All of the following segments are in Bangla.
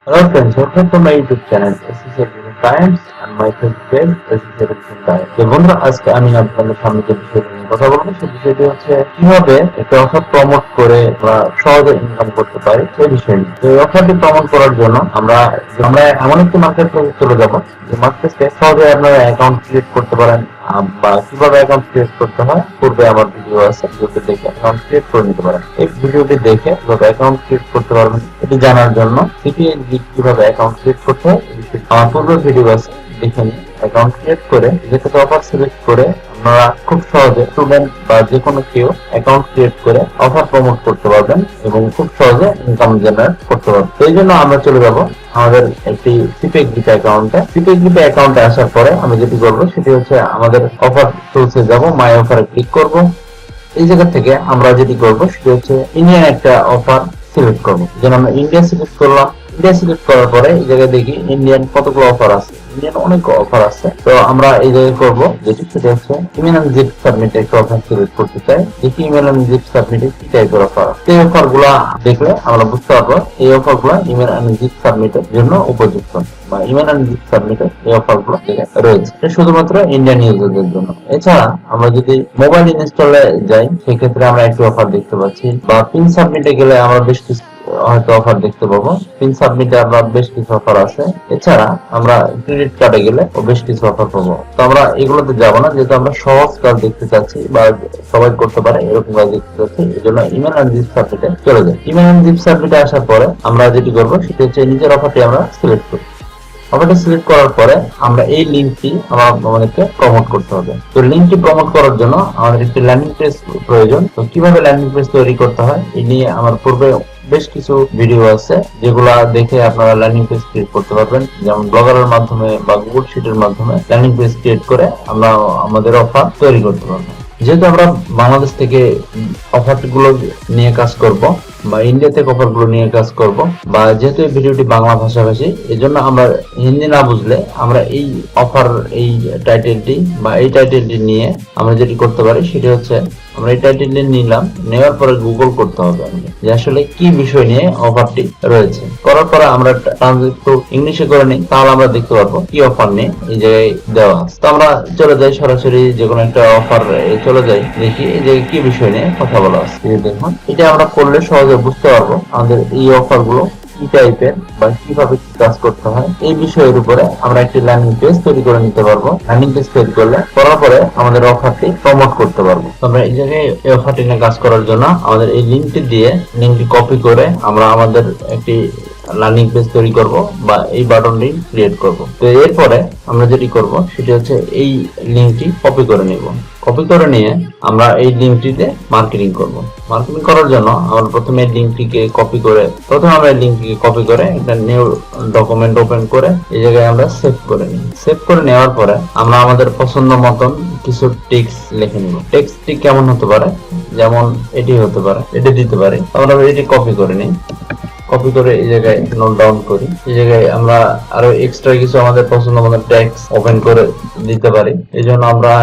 Hello friends, welcome to my YouTube channel SCC Times and my Facebook page SCC Times. তো বন্ধুরা, আজকে আমি আপনাদের সামনে যে বিষয়টা নিয়ে কথা বলবো সেই বিষয়টি হচ্ছে কিভাবে একটা অফার প্রমোট করে আমরা সহজে ইনকাম করতে পারি সেই বিষয় নিয়ে। তো এই অফারটি প্রমোট করার জন্য আমরা এমন একটি মার্কেট প্লেসে চলে যাব যে মার্কেট প্লেসে সহজে আপনারা অ্যাকাউন্ট ক্রিয়েট করতে পারেন বা কিভাবে অ্যাকাউন্ট ক্রিয়েট করতে হয় পূর্বে আমার ভিডিও আছে, ভিডিওটি দেখে অ্যাকাউন্ট ক্রিয়েট করে নিতে পারেন। এই ভিডিওটি দেখে কিভাবে অ্যাকাউন্ট ক্রিয়েট করতে পারবেন এটি জানার জন্য কিভাবে অ্যাকাউন্ট ক্রিয়েট করতে হয় আমার পূর্বে ভিডিও আছে, দেখে নিন। অ্যাকাউন্ট ক্রিয়েট করে যেটাতে অফার সিলেক্ট করে আপনারা খুব সহজে স্টুডেন্ট বা যে কোনো কেউ অ্যাকাউন্ট ক্রিয়েট করে অফার প্রমোট করতে পারবেন এবং খুব সহজে ইনকাম জেনারেট করতে পারবেন। এই জন্য আমরা চলে যাব আমাদের একটি cpagrip অ্যাকাউন্টে। cpagrip অ্যাকাউন্টে আসার পরে আমি যেটি করবো সেটি হচ্ছে আমাদের অফার টুলসে যাব, মাই অফারে ক্লিক করব। এই জায়গা থেকে আমরা যেটি করবো সেটি হচ্ছে ইন্ডিয়ান একটা অফার সিলেক্ট করবো। যেন আমরা ইন্ডিয়া সিলেক্ট করলাম। ইন্ডিয়া সিলেক্ট করার পরে এই জায়গায় দেখি ইন্ডিয়ান কতগুলো অফার আছে। ইন্ডিয়ান অনেক অফার আছে, তো আমরা এই জায়গায় করবো যেটি সেটা হচ্ছে ইমেল এন্ড জিপ সাবমিট একটা অফার সিলেক্ট করতে চাই। দেখি ইমেল এন্ড জিপ সাবমিটে কি টাইপের অফার। এই অফার গুলা দেখলে আমরা বুঝতে পারবো এই অফার গুলা ইমেল এন্ড জিপ সাবমিটের জন্য উপযুক্ত বা ইমেল এন্ড জিপ সাবমিটের এই অফার গুলো রয়েছে। এটা শুধুমাত্র ইন্ডিয়ান ইউজারদের জন্য। এছাড়া আমরা যদি মোবাইল ইনস্টলে যাই সেক্ষেত্রে আমরা একটি অফার দেখতে পাচ্ছি, বা পিন সাবমিটে গেলে আমরা বেশ কিছু হয়তো অফার দেখতে পাবো। পিন সাবমিটে আমরা বেশ কিছু অফার আছে। এছাড়া আমরা ক্রেডিট কার্ডে গেলে বেশ কিছু অফার পাবো। তো আমরা এগুলোতে যাব না, যেহেতু আমরা সহজ কাজ দেখতে চাচ্ছি বা সবাই করতে পারে এরকম কাজ দেখতে চাচ্ছি। এই জন্য ইমেল এন্ড জিপ সাবমিটে চলে যাই। ইমেল এন্ড জিপ সাবমিটে আসার পরে আমরা যেটি করবো সেটি হচ্ছে নিজের অফারটি আমরা সিলেক্ট করি। অফারটা সিলেক্ট করার পরে আমরা এই লিঙ্কটি আমাদেরকে প্রমোট করতে হবে। তো লিঙ্কটি প্রমোট করার জন্য আমাদের একটি ল্যান্ডিং পেজ প্রয়োজন। তো কিভাবে ল্যান্ডিং পেজ তৈরি করতে হয় এই নিয়ে আমার পূর্বে বেশ কিছু ভিডিও আছে, যেগুলা দেখে আপনারা ল্যান্ডিং পেজ ক্রিয়েট করতে পারবেন। যেমন ব্লগারের মাধ্যমে বা গুগল শিটের মাধ্যমে ল্যান্ডিং পেজ ক্রিয়েট করে আমরা আমাদের অফার তৈরি করতে পারবো। যেহেতু আমরা বাংলাদেশ থেকে অফার গুলো নিয়ে কাজ করব বা ইন্ডিয়া থেকে অফার গুলো নিয়ে কাজ করব, বা যেহেতু এই ভিডিওটি বাংলা ভাষাভাষী এই জন্য আমরা হিন্দি না বুঝলে আমরা এই অফার এই টাইটেলটি বা এই টাইটেলটি নিয়ে আমরা যেটি করতে পারি সেটি হচ্ছে আমরা এই টাইটেলটি নিলাম, নেওয়ার পরে গুগল করতে হবে যে আসলে কি বিষয় নিয়ে অফারটি রয়েছে। করার পরে আমরা একটু ইংলিশে করে নিই, তাহলে আমরা দেখতে পারবো কি অফার নিয়ে এই জায়গায় দেওয়া আছে। তো আমরা চলে যাই সরাসরি যে কোনো একটা অফার চলে যাই, দেখি এই জায়গায় কি বিষয় নিয়ে কথা বলা আছে। দেখুন, এটা আমরা করলে সহজে বুঝতে পারবো আমাদের এই অফার গুলো কি টাইপের বা কিভাবে কি কাজ করতে হয়। এই বিষয়ের উপরে আমরা একটি ল্যান্ডিং পেজ তৈরি করে নিতে পারবো। ল্যান্ডিং পেজ তৈরি করলে করার পরে আমাদের অফারটি প্রমোট করতে পারবো। আমরা এই জায়গায় এই অফারটি নিয়ে কাজ করার জন্য আমাদের এই লিঙ্কটি দিয়ে লিঙ্কটি কপি করে আমরা আমাদের একটি ল্যান্ডিং পেজ তৈরি করব বা এই বাটনটি ক্রিয়েট করব। তো এরপরে আমরা যেটি করব সেটি হচ্ছে এই লিঙ্কটি কপি করে নেব। কপি করে নিয়ে আমরা এই লিঙ্কটিতে মার্কেটিং করব। মার্কেটিং করার জন্য আমরা প্রথমে লিঙ্কটিকে কপি করে একটা নিউ ডকুমেন্ট ওপেন করে এই জায়গায় আমরা সেভ করে নিই। সেভ করে নেওয়ার পরে আমরা আমাদের পছন্দ মতন কিছু টেক্সট লিখে নিব। টেক্সটটি কেমন হতে পারে, যেমন এটি হতে পারে, এটি দিতে পারি। আমরা এটি কপি করে নিই। কপি করে এই জায়গায় নোট ডাউন করি। এই জায়গায় আমরা আরো এক্সট্রা কিছু আমাদের পছন্দ মতো টেক্সট ওপেন করে দিতে পারি। এই জন্য আমরা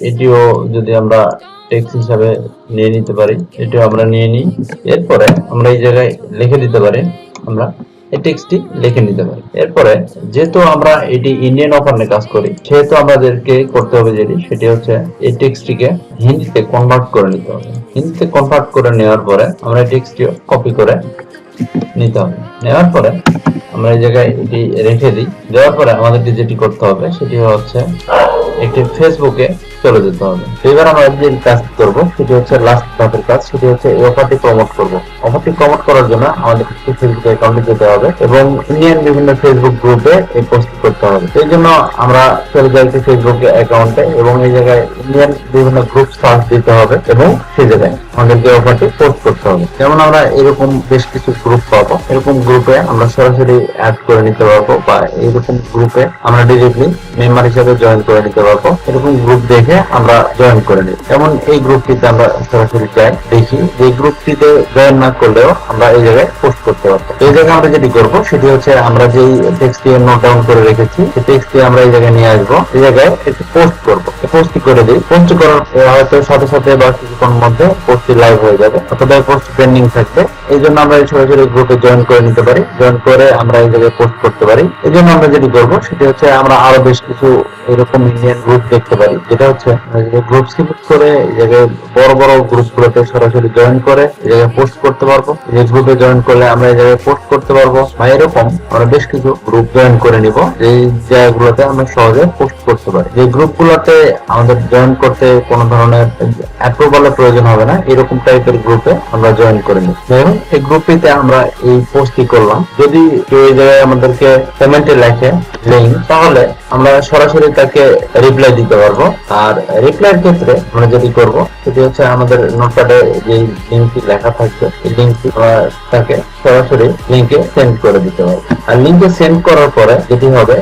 এটিও যদি আমরা টেক্সট হিসাবে নিয়ে নিতে পারি, এটিও আমরা নিয়ে নিই। এরপরে আমরা এই জায়গায় লিখে দিতে পারি, আমরা এই টেক্সটটি লিখে নিতে পারি। এরপরে যেহেতু আমরা এটি ইন্ডিয়ান অফার নিয়ে কাজ করি সেহেতু আমাদেরকে করতে হবে সেটি হচ্ছে এই টেক্সটটিকে হিন্দিতে কনভার্ট করে নিতে হবে। হিন্দিতে কনভার্ট করে নেওয়ার পরে আমরা এই টেক্সটটি কপি করে নিতে হবে। নেওয়ার পরে আমরা এই জায়গায় এটি রেখে দিই। দেওয়ার পরে আমাদেরকে যেটি করতে হবে সেটি হচ্ছে একটি ফেসবুকে চলে যেতে হবে। এবার আমরা যে কাজ করবো সেটি হচ্ছে লাস্ট ধাপের কাজ, সেটি হচ্ছে এই অফারটি প্রমোট করব। অফারটি প্রমোট করার জন্য আমাদের ফেসবুক অ্যাকাউন্টে যেতে হবে এবং ইন্ডিয়ান বিভিন্ন ফেসবুক গ্রুপে এই পোস্ট করতে হবে। এই জন্য আমরা চলে যাই ফেসবুক অ্যাকাউন্টে এবং এই জায়গায় ইন্ডিয়ান বিভিন্ন গ্রুপ সার্চ দিতে হবে এবং সেই জায়গায় আমাদেরকে অফারটি পোস্ট করতে হবে। যেমন আমরা এরকম বেশ কিছু গ্রুপ পাবো, এরকম গ্রুপে আমরা সরাসরি অ্যাড করে নিতে পারবো বা এরকম গ্রুপে আমরা ডিরেক্টলি মেম্বার হিসেবে জয়েন করে নিতে পারবো। এরকম গ্রুপ দেখে নিয়ে আমরা জয়েন করে নিই। যেমন এই গ্রুপটিতে আমরা সরাসরি যাই, দেখি যে গ্রুপটিতে জয়েন না করলেও আমরা এই জায়গায় পোস্ট করতে পারবো। এই জায়গায় আমরা যেটি করবো সেটি হচ্ছে আমরা যেই টেক্সটটি নোট ডাউন করে রেখেছি সেই টেক্সটটি আমরা এই জায়গায় নিয়ে আসবো, এই জায়গায় একটু পোস্ট করবো, পোস্টটি করে দিই। পোস্ট করার হয়তো সাথে সাথে বা কিছুক্ষণ মধ্যে পোস্টটি লাইভ হয়ে যাবে অথবা পোস্ট পেন্ডিং থাকবে। এই জন্য আমরা সরাসরি গ্রুপে জয়েন করে নিতে পারি, জয়েন করে আমরা এই জায়গায় পোস্ট করতে পারি। এই জন্য আমরা যেটি করবো সেটি হচ্ছে আমরা আরো বেশ কিছু এরকম ইন্ডিয়ান গ্রুপ দেখতে পারি, যেটা হচ্ছে গ্রুপ সিলেক্ট করে এই জায়গায় বড় বড় গ্রুপ গুলোতে সরাসরি জয়েন করে এই জায়গায় পোস্ট করতে পারবো। এই গ্রুপে জয়েন করলে আমরা এই জায়গায় পোস্ট করতে পারবো, বা এরকম আমরা বেশ কিছু গ্রুপ জয়েন করে নিব এই জায়গাগুলোতে আমরা সহজে পোস্ট করতে পারি। যে গ্রুপগুলোতে আমাদের জয়েন করতে কোনো ধরনের অ্যাপ্রুভালের প্রয়োজন হবে না, এরকম টাইপের গ্রুপে আমরা জয়েন করে নিই। এবং এই গ্রুপটিতে আমরা এই পোস্টটি করলাম, যদি কেউ এই জায়গায় আমাদেরকে কমেন্টে লেখে লিঙ্ক, তাহলে আমরা সরাসরি তাকে রিপ্লাই দিতে পারবো। আর রিপ্লাইয়ের ক্ষেত্রে আমরা যেটি করবো সেটি হচ্ছে আমাদের নোটপ্যাডে যে লিঙ্কটি লেখা থাকবে এই লিঙ্কটি আমরা তাকে সরাসরি লিঙ্কে সেন্ড করে দিতে পারবো। আর লিঙ্কে সেন্ড করার পরে যেটি হবে,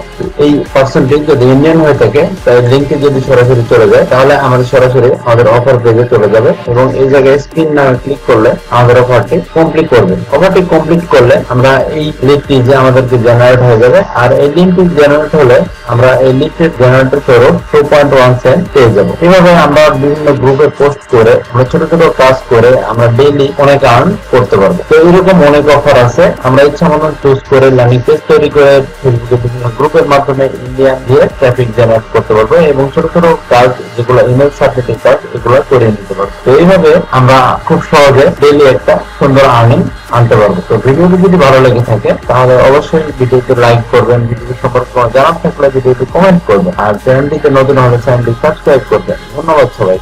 এই পার্সনটি যদি ইন্ডিয়ান হয়ে থাকে তাই লিঙ্কে যদি সরাসরি চলে যায় তাহলে আমাদের সরাসরি আমাদের অফার পেজে চলে যাবে এবং এই জায়গায় স্ক্রিন নামে ক্লিক করলে আমাদের অফারটি কমপ্লিট করবে। অফারটি কমপ্লিট করলে আমরা এই লিঙ্কটি যে আমাদেরকে জেনারেট হয়ে যাবে, আর এই লিঙ্কটি জেনারেট হলে আমরা এই লিঙ্কের জেনারেটর স্বরূপ 2.1 সেন্ট পেয়ে যাবো। এভাবে আমরা বিভিন্ন গ্রুপে পোস্ট করে আমরা ছোট ছোট কাজ করে আমরা ডেইলি অনেক আর্ন করতে পারবো। তো এরকম অনেক অফার আছে, আমরা ইচ্ছা মতন চুজ করে ল্যান্ডিং পেজ তৈরি করে ফেসবুকে বিভিন্ন গ্রুপের মাধ্যমে ইন্ডিয়ান দিয়ে ট্রাফিক জেনারেট করতে পারবো এবং ছোট ছোট কাজ যেগুলো ইমেল সাবমিটিং কাজ এগুলো করে নিতে পারবো। তো এইভাবে আমরা খুব সহজে ডেইলি একটা সুন্দর আর্নিং আনতে পারবো। তো ভিডিওটি যদি ভালো লেগে থাকে তাহলে অবশ্যই ভিডিওতে লাইক করবেন, ভিডিওটি সম্পর্কে কোনো জানার থাকলে ভিডিওটি কমেন্ট করবেন, আর চ্যানেলটিতে নতুন হলে চ্যানেলটি সাবস্ক্রাইব করবেন। ধন্যবাদ সবাই।